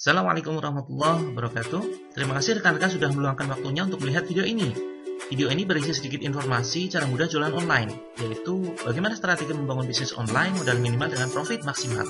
Assalamualaikum warahmatullahi wabarakatuh. Terima kasih rekan-rekan sudah meluangkan waktunya untuk melihat video ini. Video ini berisi sedikit informasi cara mudah jualan online, yaitu bagaimana strategi membangun bisnis online modal minimal dengan profit maksimal.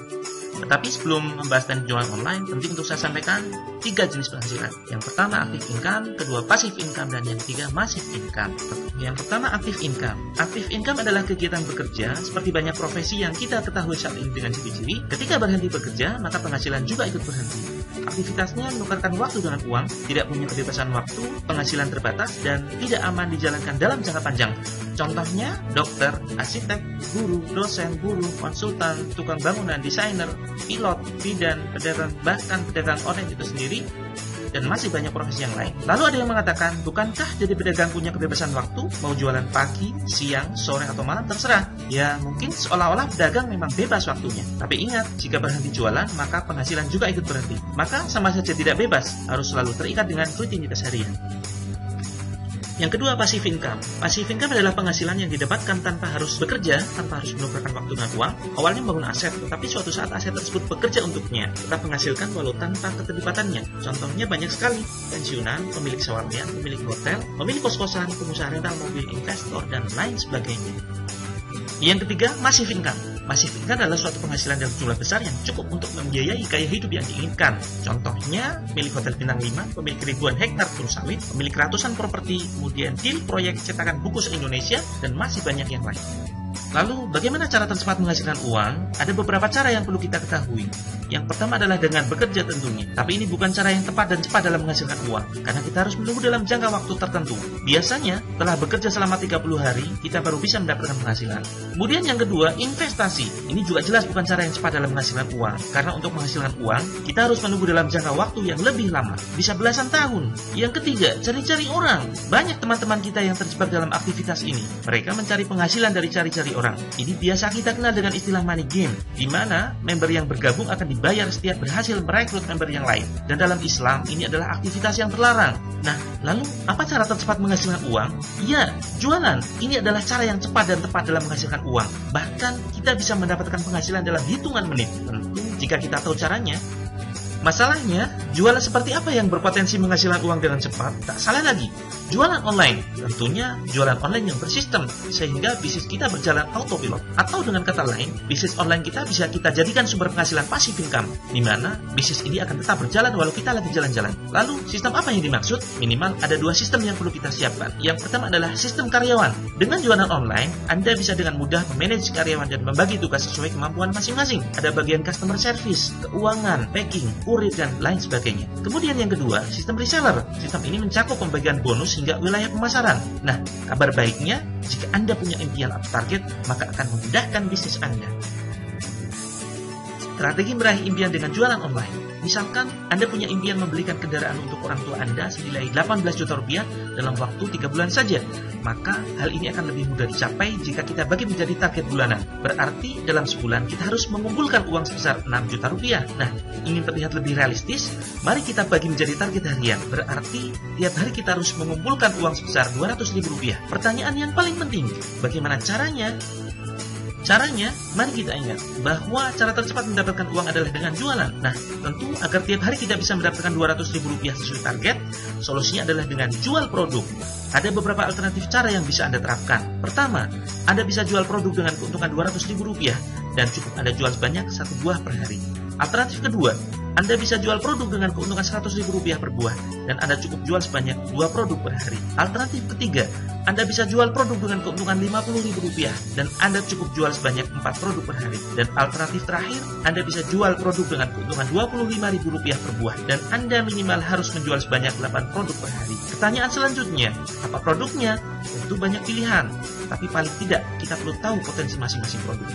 Tetapi sebelum membahas teknik jualan online, penting untuk saya sampaikan 3 jenis penghasilan. Yang pertama active income, kedua passive income, dan yang ketiga massive income. Yang pertama active income. Active income adalah kegiatan bekerja seperti banyak profesi yang kita ketahui saat ini dengan ciri-ciri. Ketika berhenti bekerja, maka penghasilan juga ikut berhenti. Aktivitasnya menukarkan waktu dengan uang, tidak punya kebebasan waktu, penghasilan terbatas, dan tidak aman dijalankan dalam jangka panjang. Contohnya, dokter, arsitek, guru, dosen, buruh, konsultan, tukang bangunan, desainer, pilot, bidan, pedagang, bahkan pedagang online itu sendiri, dan masih banyak profesi yang lain. Lalu ada yang mengatakan, bukankah jadi pedagang punya kebebasan waktu, mau jualan pagi, siang, sore, atau malam terserah? Ya, mungkin seolah-olah pedagang memang bebas waktunya. Tapi ingat, jika berhenti jualan, maka penghasilan juga ikut berhenti. Maka sama saja tidak bebas, harus selalu terikat dengan rutinitas harian. Yang kedua, passive income. Passive income adalah penghasilan yang didapatkan tanpa harus bekerja, tanpa harus menukarkan waktu dan uang. Awalnya membangun aset, tetapi suatu saat aset tersebut bekerja untuknya, tetap menghasilkan walau tanpa keterlibatannya. Contohnya banyak sekali, pensiunan, pemilik swalayan, pemilik hotel, pemilik kos-kosan, pengusaha rental mobil, investor, dan lain sebagainya. Yang ketiga, massive income. Massive income adalah suatu penghasilan dalam jumlah besar yang cukup untuk membiayai gaya hidup yang diinginkan. Contohnya, milik hotel bintang 5, pemilik ribuan hektar kebun sawit, pemilik ratusan properti, kemudian deal proyek cetakan buku se-Indonesia, dan masih banyak yang lain. Lalu, bagaimana cara tercepat menghasilkan uang? Ada beberapa cara yang perlu kita ketahui. Yang pertama adalah dengan bekerja tentunya. Tapi ini bukan cara yang tepat dan cepat dalam menghasilkan uang, karena kita harus menunggu dalam jangka waktu tertentu. Biasanya, setelah bekerja selama 30 hari, kita baru bisa mendapatkan penghasilan. Kemudian yang kedua, investasi. Ini juga jelas bukan cara yang cepat dalam menghasilkan uang, karena untuk menghasilkan uang, kita harus menunggu dalam jangka waktu yang lebih lama, bisa belasan tahun. Yang ketiga, cari-cari orang. Banyak teman-teman kita yang terjebak dalam aktivitas ini. Mereka mencari penghasilan dari cari-cari orang. Ini biasa kita kenal dengan istilah money game, di mana member yang bergabung akan dibayar setiap berhasil merekrut member yang lain. Dan dalam Islam, ini adalah aktivitas yang terlarang. Nah, lalu apa cara tercepat menghasilkan uang? Ya, jualan. Ini adalah cara yang cepat dan tepat dalam menghasilkan uang. Bahkan kita bisa mendapatkan penghasilan dalam hitungan menit. Tentu jika kita tahu caranya. Masalahnya, jualan seperti apa yang berpotensi menghasilkan uang dengan cepat? Tak salah lagi, jualan online. Tentunya jualan online yang bersistem, sehingga bisnis kita berjalan autopilot. Atau dengan kata lain, bisnis online kita bisa kita jadikan sumber penghasilan passive income, di mana bisnis ini akan tetap berjalan walau kita lagi jalan-jalan. Lalu, sistem apa yang dimaksud? Minimal ada 2 sistem yang perlu kita siapkan. Yang pertama adalah sistem karyawan. Dengan jualan online, Anda bisa dengan mudah memanage karyawan dan membagi tugas sesuai kemampuan masing-masing. Ada bagian customer service, keuangan, packing, kurir, dan lain sebagainya. Kemudian yang kedua, sistem reseller. Sistem ini mencakup pembagian bonus hingga wilayah pemasaran. Nah, kabar baiknya, jika Anda punya impian atau target, maka akan memudahkan bisnis Anda. Strategi meraih impian dengan jualan online. Misalkan, Anda punya impian membelikan kendaraan untuk orang tua Anda senilai 18 juta rupiah dalam waktu 3 bulan saja. Maka, hal ini akan lebih mudah dicapai jika kita bagi menjadi target bulanan. Berarti, dalam sebulan kita harus mengumpulkan uang sebesar 6 juta rupiah. Nah, ingin terlihat lebih realistis, mari kita bagi menjadi target harian. Berarti, tiap hari kita harus mengumpulkan uang sebesar 200 ribu rupiah. Pertanyaan yang paling penting, bagaimana caranya? Caranya, mari kita ingat bahwa cara tercepat mendapatkan uang adalah dengan jualan. Nah, tentu agar tiap hari kita bisa mendapatkan 200 ribu rupiah sesuai target, solusinya adalah dengan jual produk. Ada beberapa alternatif cara yang bisa Anda terapkan. Pertama, Anda bisa jual produk dengan keuntungan 200 ribu rupiah dan cukup Anda jual sebanyak 1 buah per hari. Alternatif kedua, Anda bisa jual produk dengan keuntungan 100 ribu rupiah per buah dan Anda cukup jual sebanyak 2 produk per hari. Alternatif ketiga, Anda bisa jual produk dengan keuntungan 50 ribu rupiah dan Anda cukup jual sebanyak 4 produk per hari. Dan alternatif terakhir, Anda bisa jual produk dengan keuntungan 25 ribu rupiah per buah dan Anda minimal harus menjual sebanyak 8 produk per hari. Pertanyaan selanjutnya, apa produknya? Tentu banyak pilihan, tapi paling tidak kita perlu tahu potensi masing-masing produk.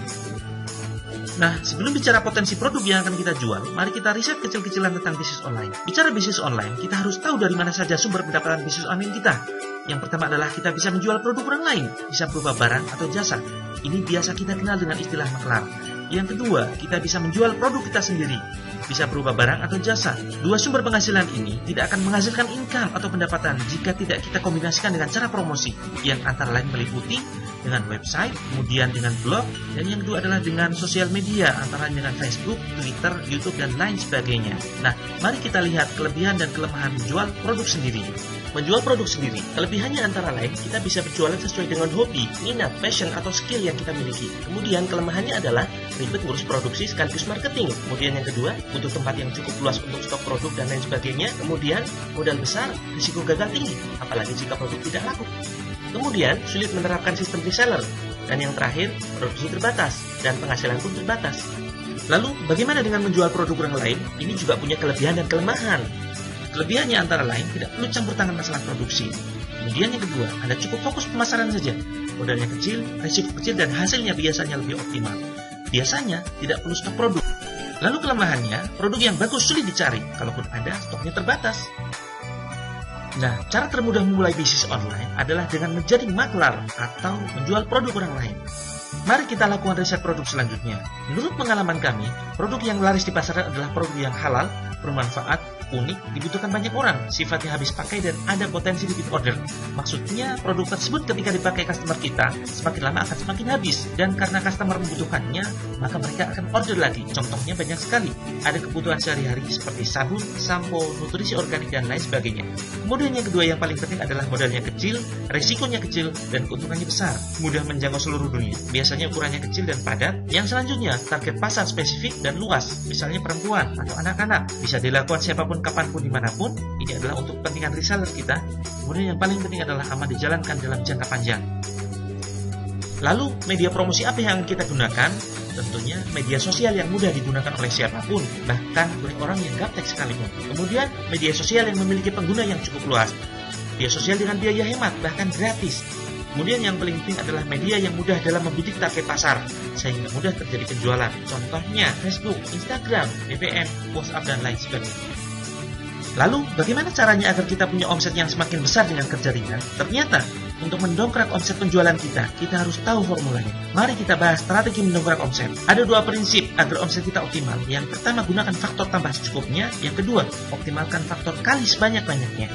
Nah, sebelum bicara potensi produk yang akan kita jual, mari kita riset kecil-kecilan tentang bisnis online. Bicara bisnis online, kita harus tahu dari mana saja sumber pendapatan bisnis online kita. Yang pertama adalah kita bisa menjual produk orang lain, bisa berupa barang atau jasa. Ini biasa kita kenal dengan istilah maklar. Yang kedua, kita bisa menjual produk kita sendiri, bisa berupa barang atau jasa. 2 sumber penghasilan ini tidak akan menghasilkan income atau pendapatan jika tidak kita kombinasikan dengan cara promosi, yang antara lain meliputi dengan website, kemudian dengan blog, dan yang kedua adalah dengan sosial media, antara dengan Facebook, Twitter, YouTube, dan lain sebagainya. Nah, mari kita lihat kelebihan dan kelemahan menjual produk sendiri. Menjual produk sendiri, kelebihannya antara lain kita bisa berjualan sesuai dengan hobi, minat, passion, atau skill yang kita miliki. Kemudian kelemahannya adalah ribet ngurus produksi sekaligus marketing. Kemudian yang kedua, butuh tempat yang cukup luas untuk stok produk dan lain sebagainya. Kemudian modal besar, risiko gagal tinggi, apalagi jika produk tidak laku. Kemudian sulit menerapkan sistem reseller. Dan yang terakhir, produksi terbatas dan penghasilan pun terbatas. Lalu, bagaimana dengan menjual produk orang lain? Ini juga punya kelebihan dan kelemahan. Kelebihannya antara lain tidak perlu campur tangan masalah produksi. Kemudian yang kedua, Anda cukup fokus pemasaran saja. Modalnya kecil, risiko kecil, dan hasilnya biasanya lebih optimal. Biasanya tidak perlu stok produk. Lalu kelemahannya, produk yang bagus sulit dicari, kalaupun ada stoknya terbatas. Nah, cara termudah memulai bisnis online adalah dengan menjadi maklar atau menjual produk orang lain. Mari kita lakukan riset produk selanjutnya. Menurut pengalaman kami, produk yang laris di pasaran adalah produk yang halal, bermanfaat, unik, dibutuhkan banyak orang, sifatnya habis pakai, dan ada potensi repeat order. Maksudnya, produk tersebut ketika dipakai customer kita, semakin lama akan semakin habis. Dan karena customer membutuhkannya, maka mereka akan order lagi. Contohnya banyak sekali. Ada kebutuhan sehari-hari seperti sabun, sampo, nutrisi organik, dan lain sebagainya. Kemudian yang kedua yang paling penting adalah modalnya kecil, resikonya kecil, dan keuntungannya besar. Mudah menjangkau seluruh dunia. Biasanya ukurannya kecil dan padat. Yang selanjutnya, target pasar spesifik dan luas. Misalnya perempuan atau anak-anak. Bisa dilakukan siapapun, kapanpun, dimanapun. Ini adalah untuk kepentingan reseller kita. Kemudian yang paling penting adalah aman dijalankan dalam jangka panjang. Lalu media promosi apa yang kita gunakan? Tentunya media sosial yang mudah digunakan oleh siapapun, bahkan oleh orang yang gaptek sekalipun. Kemudian media sosial yang memiliki pengguna yang cukup luas. Media sosial dengan biaya hemat, bahkan gratis. Kemudian yang paling penting adalah media yang mudah dalam membidik target pasar, sehingga mudah terjadi penjualan. Contohnya Facebook, Instagram, BBM, WhatsApp, dan lain sebagainya. Lalu, bagaimana caranya agar kita punya omset yang semakin besar dengan kerja ringan? Ternyata, untuk mendongkrak omset penjualan kita harus tahu formulanya. Mari kita bahas strategi mendongkrak omset. Ada dua prinsip agar omset kita optimal. Yang pertama, gunakan faktor tambah secukupnya. Yang kedua, optimalkan faktor kali sebanyak-banyaknya.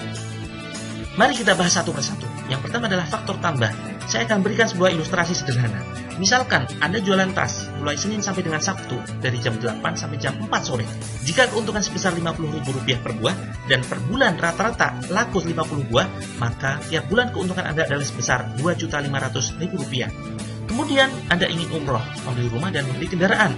Mari kita bahas satu persatu. Yang pertama adalah faktor tambah. Saya akan berikan sebuah ilustrasi sederhana. Misalkan Anda jualan tas mulai Senin sampai dengan Sabtu dari jam 8 sampai jam 4 sore. Jika keuntungan sebesar Rp50.000 per buah dan per bulan rata-rata laku 50 buah, maka tiap bulan keuntungan Anda adalah sebesar Rp2.500.000. Kemudian Anda ingin umroh, membeli rumah, dan membeli kendaraan.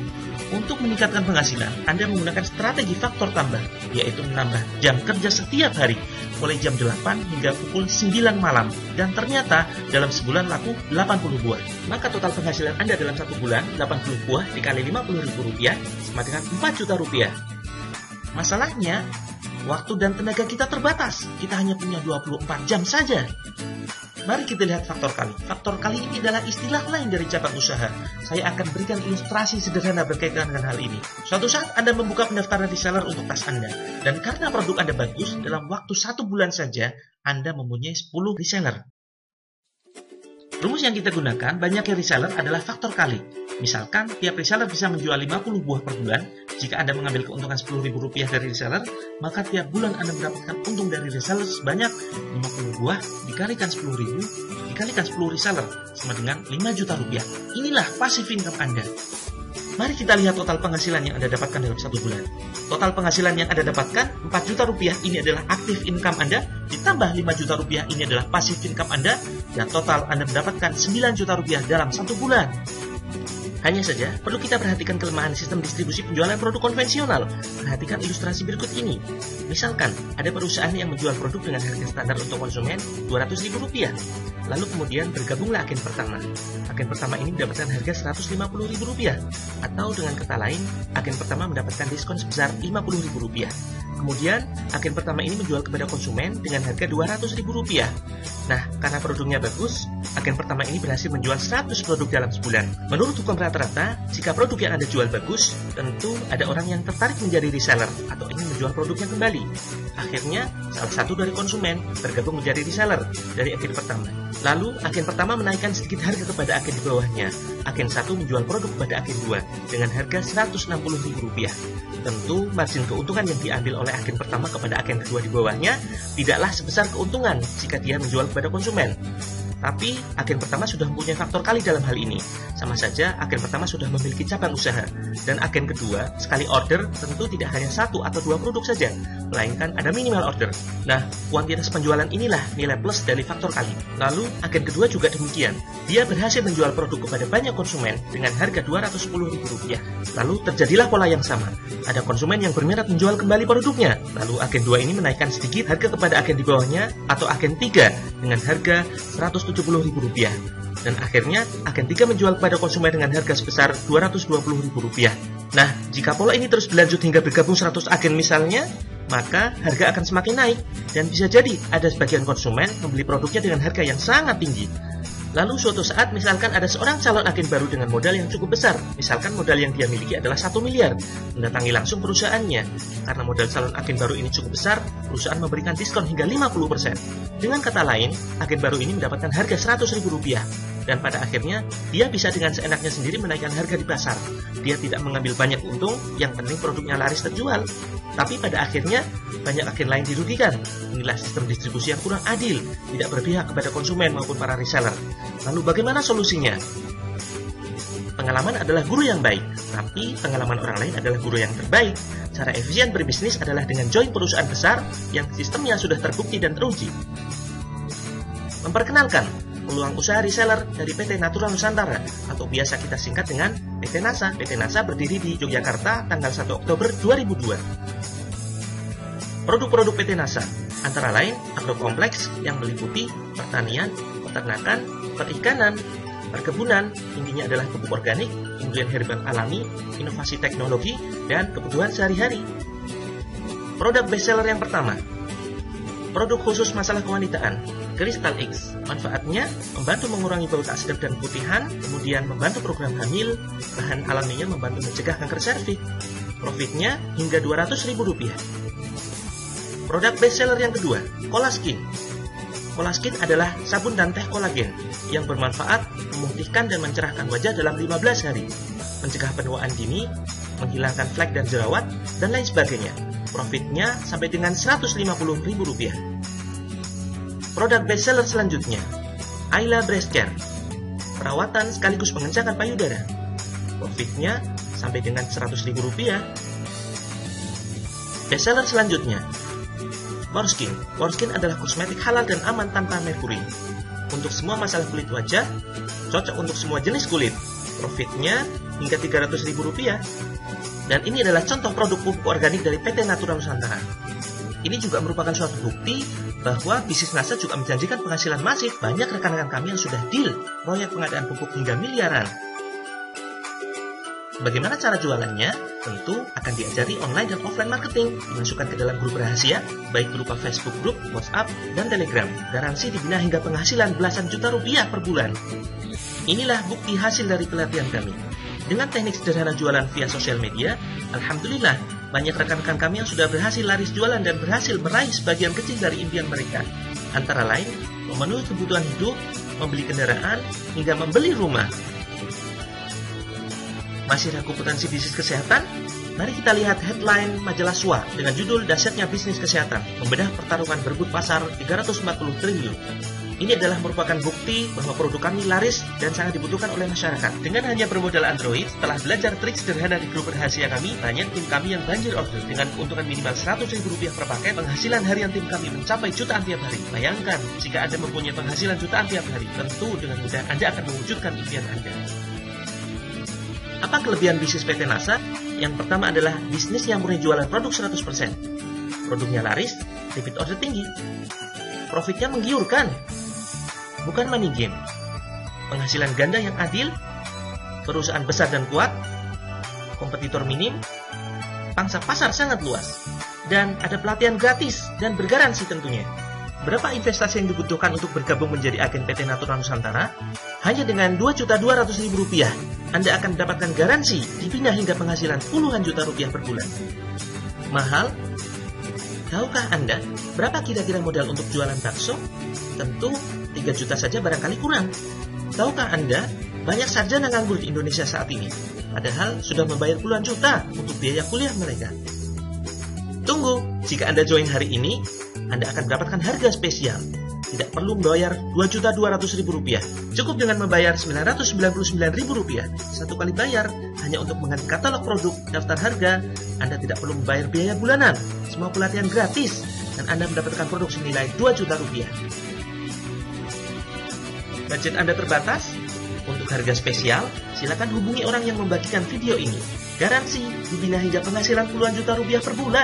Untuk meningkatkan penghasilan, Anda menggunakan strategi faktor tambah, yaitu menambah jam kerja setiap hari, mulai jam 8 hingga pukul 9 malam. Dan ternyata dalam sebulan laku 80 buah. Maka total penghasilan Anda dalam satu bulan, 80 buah dikali Rp50.000 sama dengan Rp4.000.000. Masalahnya, waktu dan tenaga kita terbatas. Kita hanya punya 24 jam saja. Mari kita lihat faktor kali. Faktor kali ini adalah istilah lain dari cabang usaha. Saya akan berikan ilustrasi sederhana berkaitan dengan hal ini. Suatu saat Anda membuka pendaftaran reseller untuk tas Anda. Dan karena produk Anda bagus, dalam waktu 1 bulan saja, Anda mempunyai 10 reseller. Rumus yang kita gunakan banyaknya reseller adalah faktor kali. Misalkan, tiap reseller bisa menjual 50 buah per bulan. Jika Anda mengambil keuntungan Rp10.000 dari reseller, maka tiap bulan Anda mendapatkan untung dari reseller sebanyak 50 buah dikalikan 10.000 dikalikan 10 reseller sama dengan Rp5.000.000. Inilah passive income Anda. Mari kita lihat total penghasilan yang Anda dapatkan dalam 1 bulan. Total penghasilan yang Anda dapatkan Rp4.000.000 ini adalah active income Anda, ditambah Rp5.000.000 ini adalah passive income Anda, dan total Anda mendapatkan Rp9.000.000 dalam 1 bulan. Hanya saja, perlu kita perhatikan kelemahan sistem distribusi penjualan produk konvensional. Perhatikan ilustrasi berikut ini. Misalkan, ada perusahaan yang menjual produk dengan harga standar untuk konsumen Rp200.000. Lalu kemudian bergabunglah agen pertama. Agen pertama ini mendapatkan harga Rp150.000. Atau dengan kata lain, agen pertama mendapatkan diskon sebesar Rp50.000. Kemudian, agen pertama ini menjual kepada konsumen dengan harga Rp200.000. Nah, karena produknya bagus, agen pertama ini berhasil menjual 100 produk dalam sebulan. Menurut hukum rata-rata, jika produk yang Anda jual bagus, tentu ada orang yang tertarik menjadi reseller atau ingin menjual produknya kembali. Akhirnya, salah satu dari konsumen bergabung menjadi reseller dari agen pertama. Lalu, agen pertama menaikkan sedikit harga kepada agen di bawahnya. Agen 1 menjual produk kepada agen 2 dengan harga Rp160.000. Tentu, margin keuntungan yang diambil oleh agen pertama kepada agen kedua di bawahnya tidaklah sebesar keuntungan jika dia menjual kepada konsumen. Tapi agen pertama sudah mempunyai faktor kali dalam hal ini. Sama saja agen pertama sudah memiliki cabang usaha. Dan agen kedua, sekali order tentu tidak hanya 1 atau 2 produk saja, melainkan ada minimal order. Nah, kuantitas penjualan inilah nilai plus dari faktor kali. Lalu, agen kedua juga demikian. Dia berhasil menjual produk kepada banyak konsumen dengan harga Rp210.000. Lalu terjadilah pola yang sama. Ada konsumen yang berminat menjual kembali produknya. Lalu agen 2 ini menaikkan sedikit harga kepada agen di bawahnya atau agen 3 dengan harga Rp170.000. Dan akhirnya agen 3 menjual kepada konsumen dengan harga sebesar Rp220.000. Nah, jika pola ini terus berlanjut hingga bergabung 100 agen misalnya, maka harga akan semakin naik dan bisa jadi ada sebagian konsumen membeli produknya dengan harga yang sangat tinggi. Lalu suatu saat misalkan ada seorang calon agen baru dengan modal yang cukup besar, misalkan modal yang dia miliki adalah 1 miliar, mendatangi langsung perusahaannya. Karena modal calon agen baru ini cukup besar, perusahaan memberikan diskon hingga 50%. Dengan kata lain, agen baru ini mendapatkan harga Rp100.000. Dan pada akhirnya, dia bisa dengan seenaknya sendiri menaikkan harga di pasar. Dia tidak mengambil banyak untung, yang penting produknya laris terjual. Tapi pada akhirnya, banyak agen lain dirugikan. Inilah sistem distribusi yang kurang adil, tidak berpihak kepada konsumen maupun para reseller. Lalu bagaimana solusinya? Pengalaman adalah guru yang baik, tapi pengalaman orang lain adalah guru yang terbaik. Cara efisien berbisnis adalah dengan join perusahaan besar yang sistemnya sudah terbukti dan teruji. Memperkenalkan peluang usaha reseller dari PT Natura Nusantara atau biasa kita singkat dengan PT NASA. PT NASA berdiri di Yogyakarta tanggal 1 Oktober 2002. Produk-produk PT NASA antara lain agrokompleks yang meliputi pertanian, peternakan, perikanan, perkebunan, intinya adalah pupuk organik, kemudian herbal alami, inovasi teknologi, dan kebutuhan sehari-hari. Produk bestseller yang pertama, produk khusus masalah kewanitaan, Crystal X. Manfaatnya membantu mengurangi bau tak sedap dan putihan, kemudian membantu program hamil, bahan alaminya membantu mencegah kanker serviks. Profitnya hingga Rp200.000. Produk bestseller yang kedua, Colaskin. Colaskin adalah sabun dan teh kolagen yang bermanfaat memutihkan dan mencerahkan wajah dalam 15 hari, mencegah penuaan dini, menghilangkan flek dan jerawat, dan lain sebagainya. Profitnya sampai dengan Rp150.000. Produk bestseller selanjutnya, Ayla Breast Care. Perawatan sekaligus pengencangan payudara. Profitnya sampai dengan Rp100.000. Bestseller selanjutnya, Morskin. Morskin adalah kosmetik halal dan aman tanpa merkuri. Untuk semua masalah kulit wajah, cocok untuk semua jenis kulit. Profitnya hingga Rp300.000. Dan ini adalah contoh produk pupuk organik dari PT Natura Nusantara. Ini juga merupakan suatu bukti bahwa bisnis NASA juga menjanjikan penghasilan masif. Banyak rekan-rekan kami yang sudah deal proyek pengadaan pupuk hingga miliaran. Bagaimana cara jualannya? Tentu akan diajari online dan offline marketing, dimasukkan ke dalam grup rahasia, baik berupa Facebook Group, WhatsApp, dan Telegram. Garansi dibina hingga penghasilan belasan juta rupiah per bulan. Inilah bukti hasil dari pelatihan kami. Dengan teknik sederhana jualan via sosial media, alhamdulillah, banyak rekan-rekan kami yang sudah berhasil laris jualan dan berhasil meraih sebagian kecil dari impian mereka. Antara lain, memenuhi kebutuhan hidup, membeli kendaraan, hingga membeli rumah. Masih ragu potensi bisnis kesehatan? Mari kita lihat headline majalah SWA dengan judul Dahsyatnya Bisnis Kesehatan, membedah pertarungan berebut pasar 340 triliun. Ini adalah merupakan bukti bahwa produk kami laris dan sangat dibutuhkan oleh masyarakat. Dengan hanya bermodal Android, setelah belajar trik sederhana di grup rahasia kami, banyak tim kami yang banjir order. Dengan keuntungan minimal Rp100.000 per paket, penghasilan harian tim kami mencapai jutaan tiap hari. Bayangkan, jika Anda mempunyai penghasilan jutaan tiap hari, tentu dengan mudah Anda akan mewujudkan impian Anda. Apa kelebihan bisnis PT NASA? Yang pertama adalah bisnis yang murni jualan produk 100%. Produknya laris, repeat order tinggi. Profitnya menggiurkan. Bukan money game. Penghasilan ganda yang adil, perusahaan besar dan kuat, kompetitor minim, pangsa pasar sangat luas, dan ada pelatihan gratis dan bergaransi tentunya. Berapa investasi yang dibutuhkan untuk bergabung menjadi agen PT Natura Nusantara? Hanya dengan Rp2.200.000, Anda akan mendapatkan garansi dibina hingga penghasilan puluhan juta rupiah per bulan. Mahal? Tahukah Anda berapa kira-kira modal untuk jualan bakso? Tentu 3 juta saja barangkali kurang. Tahukah Anda banyak sarjana nganggur di Indonesia saat ini, padahal sudah membayar puluhan juta untuk biaya kuliah mereka? Tunggu, jika Anda join hari ini, Anda akan mendapatkan harga spesial. tidak perlu membayar Rp2.200.000. Cukup dengan membayar Rp999.000. Satu kali bayar hanya untuk mengganti katalog produk, daftar harga. Anda tidak perlu membayar biaya bulanan. Semua pelatihan gratis dan Anda mendapatkan produk senilai Rp2 juta. Budget Anda terbatas? Untuk harga spesial, silakan hubungi orang yang membagikan video ini. Garansi dibina hingga penghasilan puluhan juta rupiah per bulan.